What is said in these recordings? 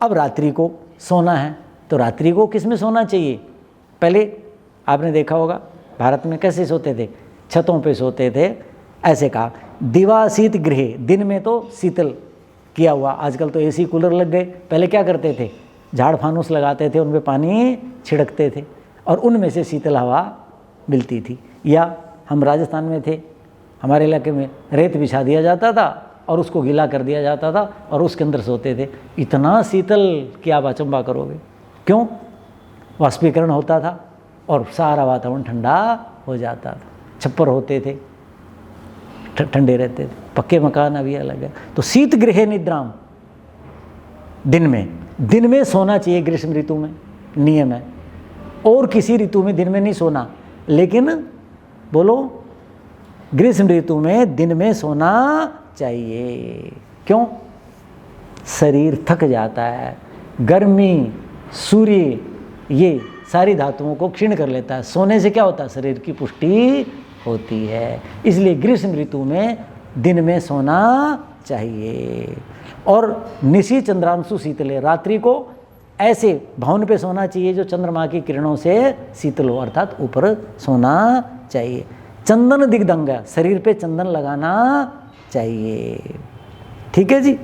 अब रात्रि को सोना है, तो रात्रि को किस में सोना चाहिए? पहले आपने देखा होगा भारत में कैसे सोते थे, छतों पे सोते थे। ऐसे कहा दिवाशीत गृह, दिन में तो शीतल किया हुआ, आजकल तो एसी कूलर लग गए। पहले क्या करते थे, झाड़ फानूस लगाते थे, उनमें पानी छिड़कते थे और उनमें से शीतल हवा मिलती थी। या हम राजस्थान में थे, हमारे इलाके में रेत बिछा दिया जाता था और उसको गीला कर दिया जाता था और उसके अंदर सोते थे। इतना शीतल कि आप अचंभा करोगे। क्यों? वाष्पीकरण होता था और सारा वातावरण ठंडा हो जाता था। छप्पर होते थे, ठंडे रहते थे। पक्के मकान अभी अलग है। तो शीत गृहे निद्राम, दिन में सोना चाहिए। ग्रीष्म ऋतु में नियम है, और किसी ऋतु में दिन में नहीं सोना। लेकिन बोलो, ग्रीष्म ऋतु में दिन में सोना चाहिए। क्यों? शरीर थक जाता है, गर्मी, सूर्य, ये सारी धातुओं को क्षीण कर लेता है। सोने से क्या होता है? शरीर की पुष्टि होती है। इसलिए ग्रीष्म ऋतु में दिन में सोना चाहिए। और निशी चंद्रांशु शीतले, रात्रि को ऐसे भवन पे सोना चाहिए जो चंद्रमा की किरणों से शीतल हो, अर्थात ऊपर सोना चाहिए। चंदन दिग्दंग, शरीर पे चंदन लगाना चाहिए। ठीक है जी।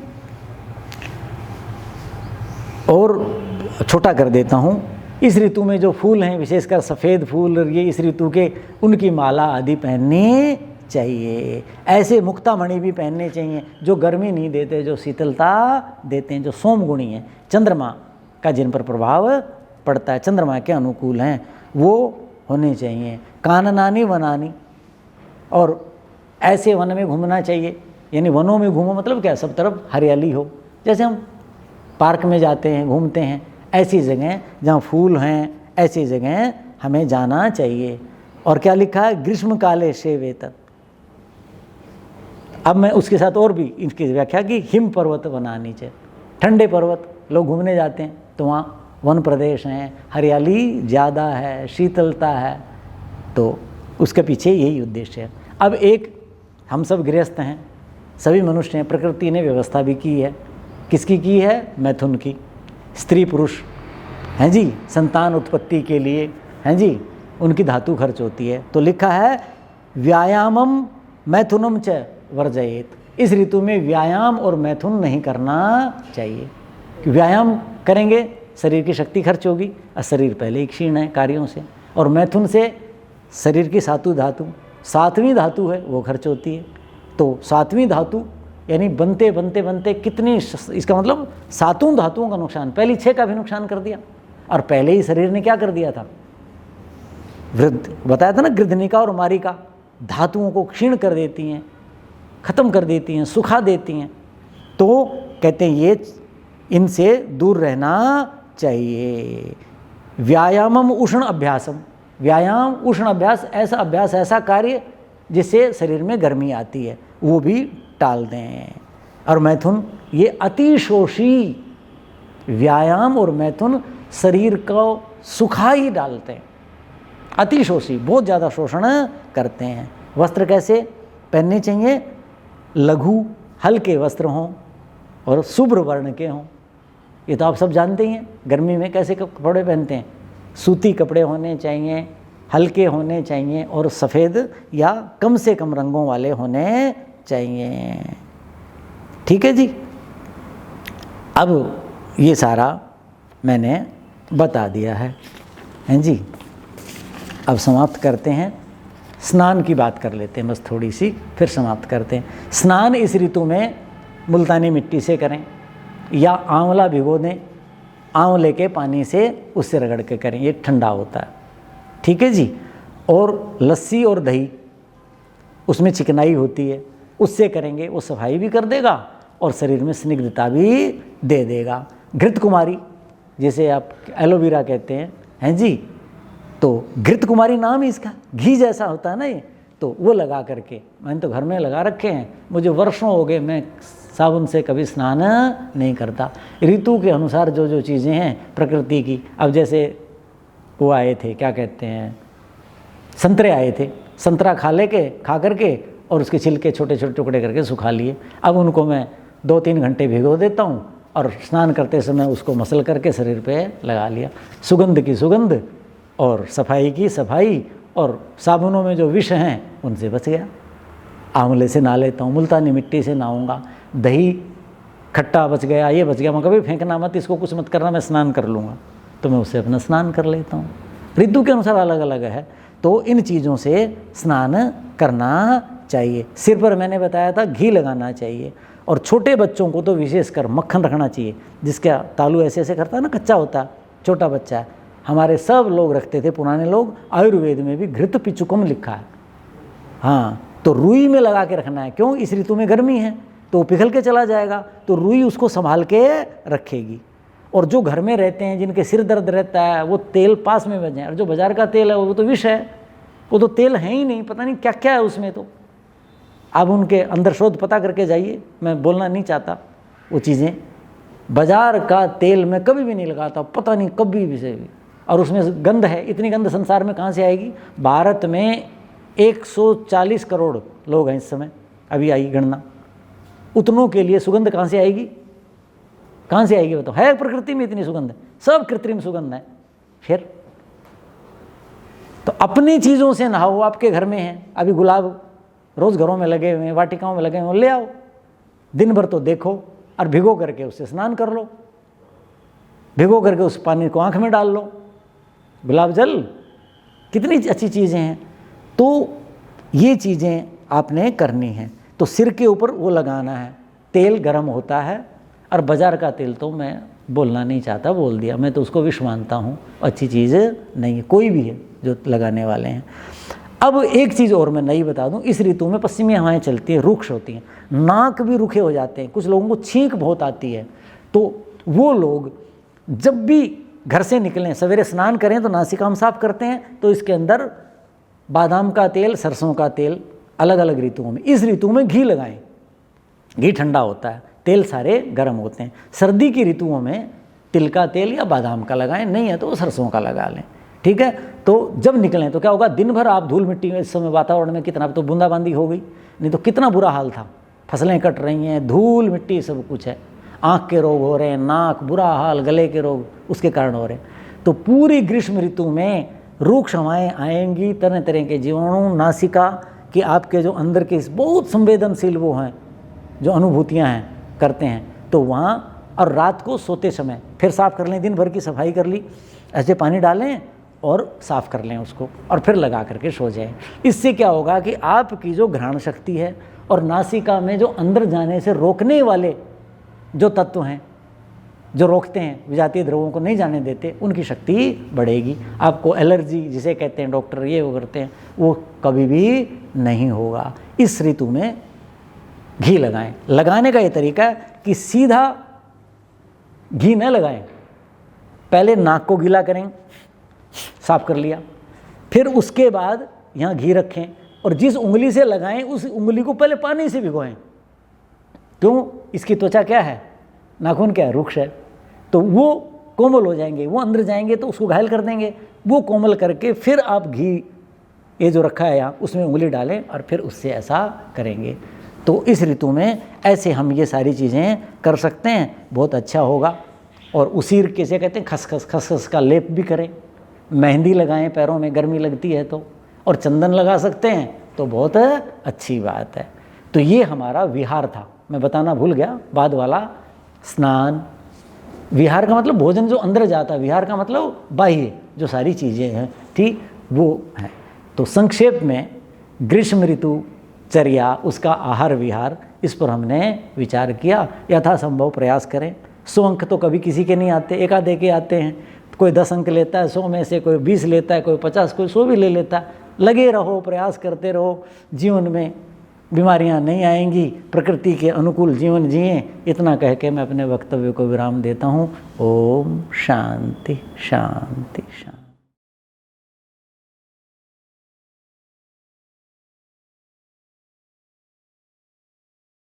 और छोटा कर देता हूँ, इस ऋतु में जो फूल हैं, विशेषकर सफ़ेद फूल, ये इस ऋतु के, उनकी माला आदि पहननी चाहिए। ऐसे मुक्तामणि भी पहनने चाहिए जो गर्मी नहीं देते, जो शीतलता देते हैं, जो सोम गुणी हैं, चंद्रमा का जिन पर प्रभाव पड़ता है, चंद्रमा के अनुकूल हैं, वो होने चाहिए। काननानी वनानी, और ऐसे वन में घूमना चाहिए। यानी वनों में घूमो मतलब क्या? सब तरफ हरियाली हो। जैसे हम पार्क में जाते हैं, घूमते हैं, ऐसी जगह जहाँ फूल हैं, ऐसी जगह हमें जाना चाहिए। और क्या लिखा है? ग्रीष्म काले सेवेत। अब मैं उसके साथ और भी इनकी व्याख्या की, हिम पर्वत बनानी चाहिए। ठंडे पर्वत लोग घूमने जाते हैं तो वहाँ वन प्रदेश हैं, हरियाली ज़्यादा है, शीतलता है, तो उसके पीछे यही उद्देश्य है। अब एक, हम सब गृहस्थ हैं, सभी मनुष्य हैं, प्रकृति ने व्यवस्था भी की है। किसकी की है? मैथुन की। स्त्री पुरुष हैं जी, संतान उत्पत्ति के लिए हैं जी, उनकी धातु खर्च होती है। तो लिखा है व्यायामम मैथुनम च वर्जयेत। इस ऋतु में व्यायाम और मैथुन नहीं करना चाहिए। व्यायाम करेंगे शरीर की शक्ति खर्च होगी, और शरीर पहले ही क्षीण है कार्यों से, और मैथुन से शरीर की सातवीं धातु है वो खर्च होती है। तो सातवीं धातु यानी बनते बनते बनते कितनी, इसका मतलब सातों धातुओं का नुकसान, पहली 6 का भी नुकसान कर दिया। और पहले ही शरीर ने क्या कर दिया था? वृद्ध, बताया था ना, गृद्धनिका और मारिका धातुओं को क्षीण कर देती हैं, खत्म कर देती हैं, सुखा देती हैं। तो कहते हैं ये इनसे दूर रहना चाहिए। व्यायामम उष्ण अभ्यासम, व्यायाम उष्ण अभ्यास, ऐसा अभ्यास, ऐसा कार्य जिससे शरीर में गर्मी आती है, वो भी टाल दें। और मैथुन, ये अतिशोषी, व्यायाम और मैथुन शरीर को सुखा ही डालते हैं। अतिशोषी, बहुत ज़्यादा शोषण करते हैं। वस्त्र कैसे पहनने चाहिए? लघु हल्के वस्त्र हों और शुभ्र वर्ण के हों। ये तो आप सब जानते ही हैं, गर्मी में कैसे कपड़े पहनते हैं। सूती कपड़े होने चाहिए, हल्के होने चाहिए और सफ़ेद या कम से कम रंगों वाले होने चाहिए। ठीक है जी। अब ये सारा मैंने बता दिया है, हैं जी। अब समाप्त करते हैं, स्नान की बात कर लेते हैं बस थोड़ी सी, फिर समाप्त करते हैं। स्नान इस ऋतु में मुल्तानी मिट्टी से करें या आंवला भिगो दें, आंवले के पानी से उससे रगड़ के करें, ये ठंडा होता है। ठीक है जी। और लस्सी और दही, उसमें चिकनाई होती है, उससे करेंगे, वो सफाई भी कर देगा और शरीर में स्निग्धता भी दे देगा। घृत कुमारी, जैसे आप एलोवेरा कहते हैं जी, तो घृत कुमारी नाम ही इसका, घी जैसा होता है ना ये, तो वो लगा करके, मैंने तो घर में लगा रखे हैं, मुझे वर्षों हो गए, मैं साबुन से कभी स्नान नहीं करता। ऋतु के अनुसार जो जो चीज़ें हैं प्रकृति की, अब जैसे वो आए थे, क्या कहते हैं, संतरे आए थे, संतरा खा करके और उसके छिलके छोटे छोटे टुकड़े करके सुखा लिए। अब उनको मैं 2-3 घंटे भिगो देता हूँ और स्नान करते समय उसको मसल करके शरीर पे लगा लिया। सुगंध की सुगंध और सफाई की सफाई, और साबुनों में जो विष हैं उनसे बच गया। आंवले से नहा लेता हूँ, मुल्तानी मिट्टी से नहाऊंगा, दही खट्टा बच गया, ये बच गया, मैं कभी फेंकना मत, इसको कुछ मत करना, मैं स्नान कर लूँगा, तो मैं उससे अपना स्नान कर लेता हूँ। ऋतु के अनुसार अलग अलग है, तो इन चीज़ों से स्नान करना चाहिए। सिर पर मैंने बताया था घी लगाना चाहिए, और छोटे बच्चों को तो विशेषकर मक्खन रखना चाहिए, जिसका तालू ऐसे ऐसे करता है ना, कच्चा होता है, छोटा बच्चा है। हमारे सब लोग रखते थे, पुराने लोग, आयुर्वेद में भी घृत पिचुकम लिखा है। हाँ, तो रुई में लगा के रखना है। क्यों? इस ऋतु में गर्मी है तो पिघल के चला जाएगा, तो रुई उसको संभाल के रखेगी। और जो घर में रहते हैं, जिनके सिर दर्द रहता है, वो तेल पास में बच जाए। और जो बाजार का तेल है वो तो विष है, वो तो तेल है ही नहीं, पता नहीं क्या क्या है उसमें। तो आप उनके अंदर शोध पता करके जाइए, मैं बोलना नहीं चाहता वो चीज़ें। बाजार का तेल मैं कभी भी नहीं लगाता, पता नहीं कभी भी से भी। और उसमें गंध है, इतनी गंध संसार में कहाँ से आएगी? भारत में 140 करोड़ लोग हैं इस समय, अभी आई गणना। उतनों के लिए सुगंध कहाँ से आएगी? कहाँ से आएगी बताओ? है प्रकृति में इतनी सुगंध? सब कृत्रिम सुगंध है। फिर तो अपनी चीज़ों से नहाओ। आपके घर में है अभी गुलाब, रोज़ घरों में लगे हुए हैं, वाटिकाओं में लगे हुए हैं, ले आओ, दिन भर तो देखो, और भिगो करके उससे स्नान कर लो। भिगो करके उस पानी को आँख में डाल लो, गुलाब जल, कितनी अच्छी चीज़ें हैं। तो ये चीज़ें आपने करनी हैं। तो सिर के ऊपर वो लगाना है, तेल गर्म होता है। और बाजार का तेल तो मैं बोलना नहीं चाहता, बोल दिया, मैं तो उसको विष मानता हूँ, अच्छी चीज़ नहीं है, कोई भी है जो लगाने वाले हैं। अब एक चीज़ और मैं नई बता दूं, इस ऋतु में पश्चिमी हवाएं चलती हैं, रुक्ष होती हैं, नाक भी रुखे हो जाते हैं, कुछ लोगों को छींक बहुत आती है। तो वो लोग जब भी घर से निकलें, सवेरे स्नान करें तो नासिका हम साफ करते हैं, तो इसके अंदर बादाम का तेल, सरसों का तेल, अलग अलग ऋतुओं में, इस ऋतु में घी लगाएं। घी ठंडा होता है, तेल सारे गर्म होते हैं। सर्दी की ऋतुओं में तिल का तेल या बादाम का लगाएं, नहीं है तो सरसों का लगा लें, ठीक है। तो जब निकलें तो क्या होगा, दिन भर आप धूल मिट्टी में, इस समय वातावरण में कितना, तो बूंदाबांदी हो गई, नहीं तो कितना बुरा हाल था, फसलें कट रही हैं, धूल मिट्टी सब कुछ है, आँख के रोग हो रहे हैं, नाक, बुरा हाल, गले के रोग उसके कारण हो रहे हैं। तो पूरी ग्रीष्म ऋतु में रुक्ष हवाएँ आएंगी, तरह तरह के जीवाणु, नासिका कि आपके जो अंदर के बहुत संवेदनशील वो हैं, जो अनुभूतियाँ हैं, करते हैं, तो वहाँ। और रात को सोते समय फिर साफ़ कर लें, दिन भर की सफाई कर ली, ऐसे पानी डालें और साफ़ कर लें उसको, और फिर लगा करके सो जाएं। इससे क्या होगा कि आपकी जो घ्राण शक्ति है और नासिका में जो अंदर जाने से रोकने वाले जो तत्व हैं, जो रोकते हैं, विजातीय द्रव्यों को नहीं जाने देते, उनकी शक्ति बढ़ेगी। आपको एलर्जी जिसे कहते हैं डॉक्टर, ये वो करते हैं, वो कभी भी नहीं होगा। इस ऋतु में घी लगाएं। लगाने का ये तरीका है कि सीधा घी न लगाएं, पहले नाक को गीला करें, साफ कर लिया, फिर उसके बाद यहाँ घी रखें, और जिस उंगली से लगाएं उस उंगली को पहले पानी से भिगोएं। क्यों? इसकी त्वचा क्या है, नाखून क्या है, रुक्ष है, तो वो कोमल हो जाएंगे, वो अंदर जाएंगे तो उसको घायल कर देंगे। वो कोमल करके फिर आप घी, ये जो रखा है यहाँ, उसमें उंगली डालें और फिर उससे ऐसा करेंगे। तो इस ऋतु में ऐसे हम ये सारी चीज़ें कर सकते हैं, बहुत अच्छा होगा। और उसीर कैसे कहते हैं, खसखस, खसखस का लेप भी करें, मेहंदी लगाएं, पैरों में गर्मी लगती है तो, और चंदन लगा सकते हैं तो बहुत अच्छी बात है। तो ये हमारा विहार था, मैं बताना भूल गया, बाद वाला स्नान। विहार का मतलब भोजन जो अंदर जाता है, विहार का मतलब बाह्य जो सारी चीज़ें हैं, ठीक, वो है। तो संक्षेप में ग्रीष्म ऋतु चर्या, उसका आहार विहार, इस पर हमने विचार किया। यथासंभव प्रयास करें। 100 अंक तो कभी किसी के नहीं आते, एक आधे के आते हैं। कोई 10 अंक लेता है 100 में से, कोई 20 लेता है, कोई 50, कोई 100 भी ले लेता है। लगे रहो, प्रयास करते रहो, जीवन में बीमारियां नहीं आएंगी, प्रकृति के अनुकूल जीवन जिएं। इतना कह के मैं अपने वक्तव्य को विराम देता हूँ। ओम शांति शांति शांति।